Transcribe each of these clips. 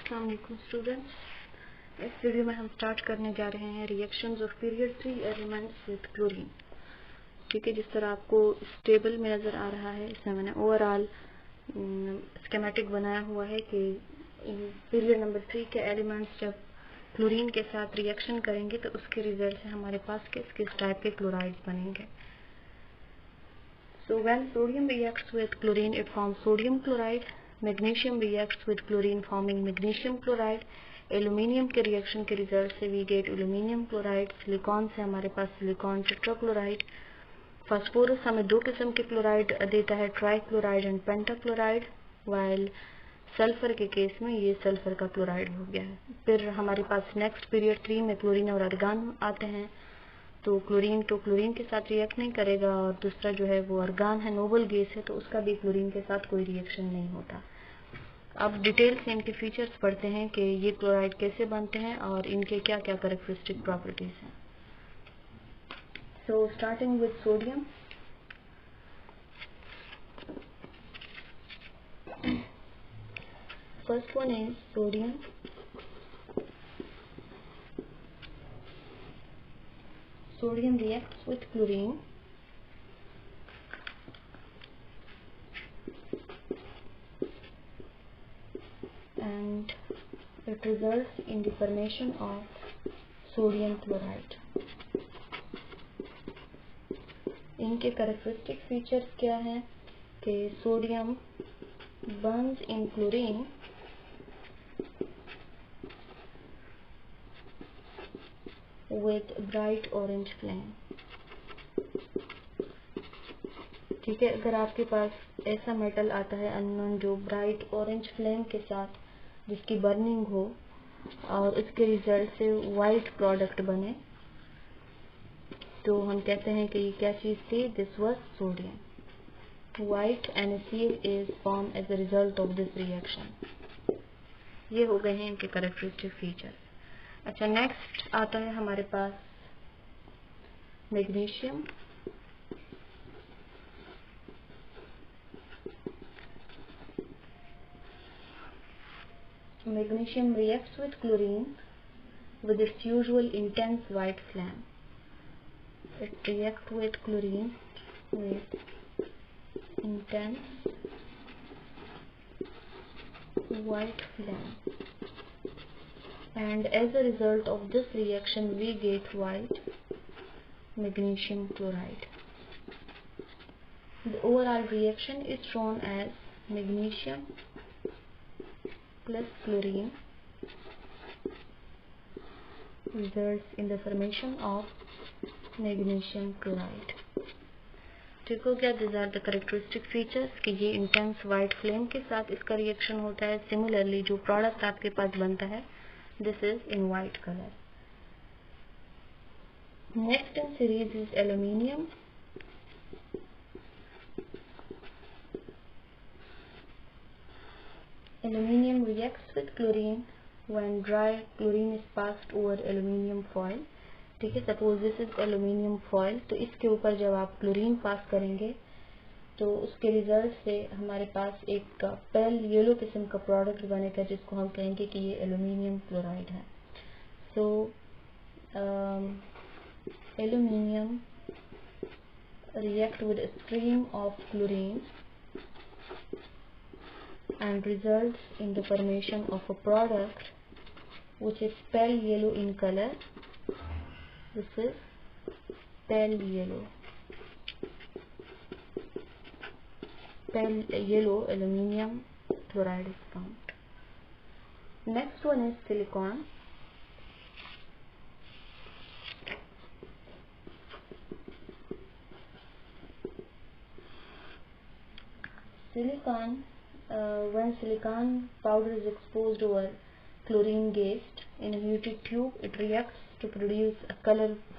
अस्सलाम वालेकुम स्टूडेंट्स। इस वीडियो में हम स्टार्ट करने जा रहे हैं reactions of period 3 elements with chlorine. ठीक है, जिस तरह आपको इस टेबल में नज़र आ रहा है, इसमें मैंने ओवरऑल स्कीमेटिक बनाया हुआ है कि पीरियड नंबर 3 के एलिमेंट्स जब क्लोरीन के साथ रिएक्शन करेंगे तो उसके रिजल्ट से हमारे पास किस टाइप के क्लोराइड्स बनेंगे। So when sodium reacts with chlorine, it forms sodium chloride. Magnesium reacts with chlorine, forming magnesium chloride. Aluminium के रिएक्शन के रिजल्ट से we get aluminium chloride. Silicon से हमारे पास सिलिकॉन टेट्राक्लोराइड। फास्फोरस हमें दो किस्म के क्लोराइड देता है, trichloride and pentachloride. While sulphur के केस में ये सल्फर का क्लोराइड हो गया है। फिर हमारे पास नेक्स्ट पीरियड 3 में क्लोरीन और आर्गन आते हैं। तो क्लोरीन के साथ रिएक्ट नहीं करेगा, और दूसरा जो है वो आर्गन है, नोबल गैस है, तो उसका भी क्लोरीन के साथ कोई रिएक्शन नहीं होता। अब डिटेल से इनके फीचर्स पढ़ते हैं कि ये क्लोराइड कैसे बनते हैं और इनके क्या क्या कैरेक्टरिस्टिक प्रॉपर्टीज हैं। So starting with sodium. First one is sodium. Sodium reacts with chlorine and it results in the formation of sodium chloride. इनके characteristic features क्या हैं कि sodium burns in chlorine with bright orange flame। ठीक है, अगर आपके पास ऐसा metal आता है अननोन जो ब्राइट ऑरेंज फ्लेम के साथ जिसकी बर्निंग हो और उसके रिजल्ट से वाइट प्रोडक्ट बने, तो हम कहते हैं कि ये क्या चीज थी, this was sodium. White NaCl is form as a result of this reaction. ये हो गए हैं इनके कैरेक्टरिस्टिक फीचर। अच्छा, नेक्स्ट आता है हमारे पास magnesium. Magnesium reacts with chlorine with its usual intense white flame. It reacts with chlorine with intense white flame, and as a result of this reaction we get white magnesium chloride. The overall reaction is shown as magnesium plus chlorine results in the formation of magnesium chloride। ठीक हो गया, this are the characteristic features कि ये intense white flame के साथ इसका reaction होता है। सिमिलरली जो प्रोडक्ट आपके पास बनता है this is in white colour. Next in series is aluminium. Aluminium reacts with chlorine when dry chlorine is passed over aluminium foil। ठीक है, suppose this is aluminium foil, तो इसके ऊपर जब आप क्लोरीन पास करेंगे तो उसके रिजल्ट से हमारे पास एक पेल येलो किस्म का प्रोडक्ट बनेगा जिसको हम कहेंगे कि ये एल्यूमिनियम क्लोराइड है। So aluminium react with a stream of chlorine and results in the formation of a product which is pale yellow in color. This is pale yellow aluminium chloride is formed. Next one is silicon. When silicon powder is exposed over chlorine gas in a heated tube, it reacts to produce a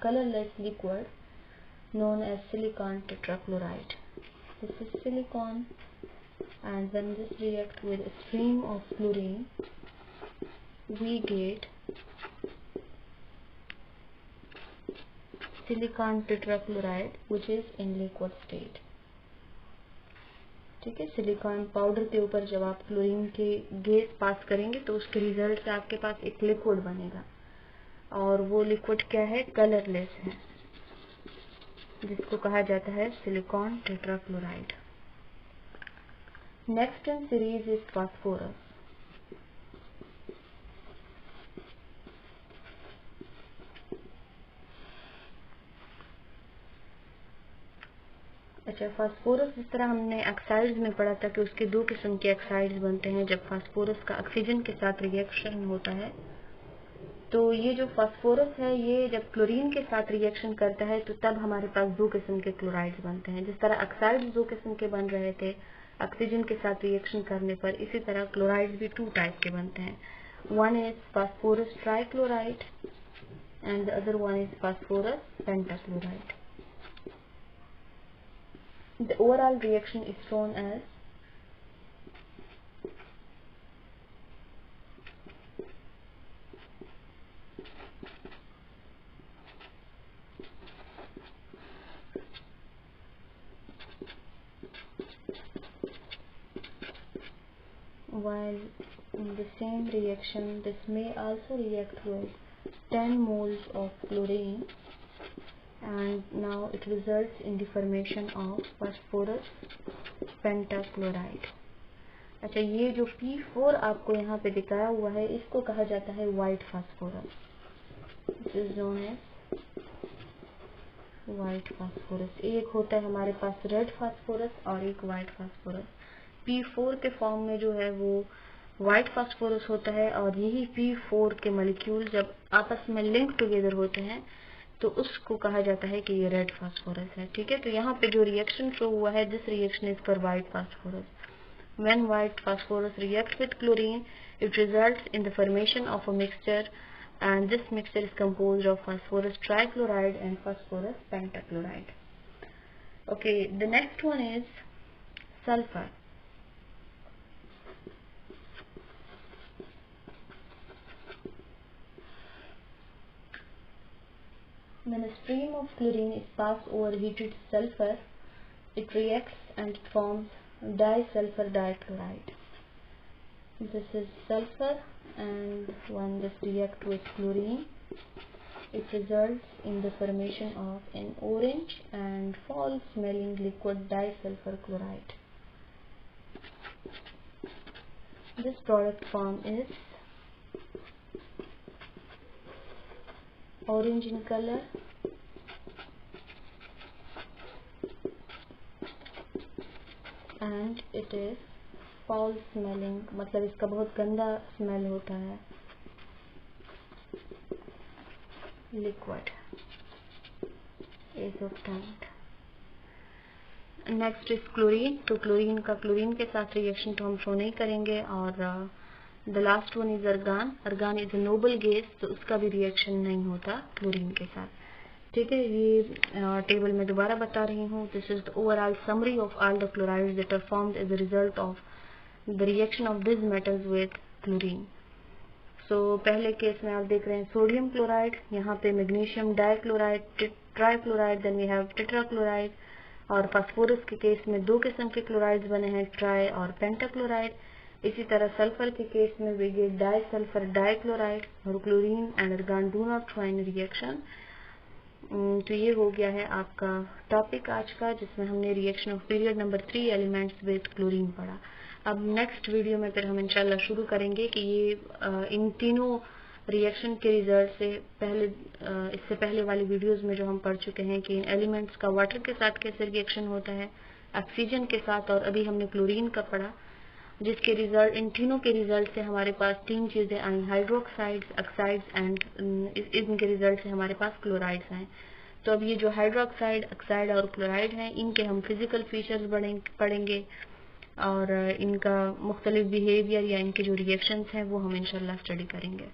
colorless liquid known as silicon tetrachloride. This is silicon, and when this reacts with a stream of chlorine, we get silicon tetrachloride, which is in liquid state. ठीक है। Silicon powder के ऊपर जब आप chlorine के gas pass करेंगे तो उसके रिजल्ट से आपके पास एक लिक्विड बनेगा, और वो लिक्विड क्या है, कलरलेस है, जिसको कहा जाता है silicon tetrachloride. Next in series is phosphorus. अच्छा, फास्फोरस जिस तरह हमने ऑक्साइड्स में पढ़ा था कि उसके दो किस्म के ऑक्साइड्स बनते हैं जब फास्फोरस का ऑक्सीजन के साथ रिएक्शन होता है। तो ये जो फास्फोरस है ये जब क्लोरीन के साथ रिएक्शन करता है तो तब हमारे पास दो किस्म के क्लोराइड्स बनते हैं। जिस तरह ऑक्साइड्स दो किस्म के बन रहे थे ऑक्सीजन के साथ रिएक्शन करने पर, इसी तरह क्लोराइड्स भी 2 टाइप के बनते हैं। One is phosphorus trichloride and the other one is phosphorus pentachloride. The overall reaction is shown as while in the same reaction this may also react with 10 moles of chlorine, and now it results in the formation of phosphorus pentachloride. अच्छा, ये जो P4 आपको यहाँ पे दिखाया हुआ है इसको कहा जाता है white phosphorus. This is known as white phosphorus. एक होता है हमारे पास रेड फास्फोरस और एक व्हाइट फास्फोरस। P4 के फॉर्म में जो है वो व्हाइट फास्फोरस होता है, और यही P4 के मॉलिक्यूल जब आपस में लिंक टुगेदर होते हैं तो उसको कहा जाता है कि ये रेड फास्फोरस है। ठीक है, तो यहाँ पे जो रिएक्शन शो हुआ है this reaction is for white phosphorus. When white phosphorus reacts with chlorine, it results in the formation of a mixture, and this mixture is composed of phosphorus trichloride and phosphorus pentachloride. Okay, the next one is sulfur. When a stream of chlorine is passed over heated sulfur, it reacts and forms disulfur dichloride. This is sulfur, and when this reacts with chlorine, it results in the formation of an orange and foul-smelling liquid disulfur chloride. This product form is orange in color and it is foul smelling, मतलब इसका बहुत गंदा smell होता है, liquid एजोक्टेंट। Next is chlorine. तो chlorine का chlorine के साथ रिएक्शन तो हम शो नहीं करेंगे। और the last one is argon. Argon is a noble gas, तो उसका भी रिएक्शन नहीं होता क्लोरीन के साथ। ठीक है, ये टेबल में दोबारा बता रही हूँ। This is the overall summary of all the chlorides that are formed as a result of the reaction of this metals with chlorine. So पहले केस में आप देख रहे हैं सोडियम क्लोराइड, यहाँ पे magnesium dichloride, trichloride, then we have tetrachloride. और phosphorus के केस में दो किस्म के क्लोराइड्स बने हैं, ट्राई और पेंटाक्लोराइड। इसी तरह सल्फर के केस में वी गेट डाइसल्फर डाइक्लोराइड, और chlorine and organ do not show any reaction. तो ये हो गया है आपका टॉपिक आज का, जिसमें हमने reaction of period number 3 elements with chlorine पढ़ा। अब नेक्स्ट वीडियो में फिर हम इंशाल्लाह शुरू करेंगे कि ये इन तीनों रिएक्शन के रिजल्ट से पहले इससे पहले वाली वीडियोस में जो हम पढ़ चुके हैं कि इन एलिमेंट्स का वाटर के साथ कैसे रिएक्शन होता है, ऑक्सीजन के साथ, और अभी हमने क्लोरीन का पढ़ा, जिसके रिजल्ट इन तीनों के रिजल्ट से हमारे पास 3 चीजें आई, हाइड्रोक्साइड्स, ऑक्साइड्स एंड इनके रिजल्ट से हमारे पास क्लोराइड्स आए। तो अब ये जो हाइड्रोक्साइड, ऑक्साइड और क्लोराइड हैं, इनके हम फिजिकल फीचर्स पढ़ेंगे और इनका मुख्तलिफ बिहेवियर या इनके जो रिएक्शंस हैं वो हम इंशाल्लाह स्टडी करेंगे।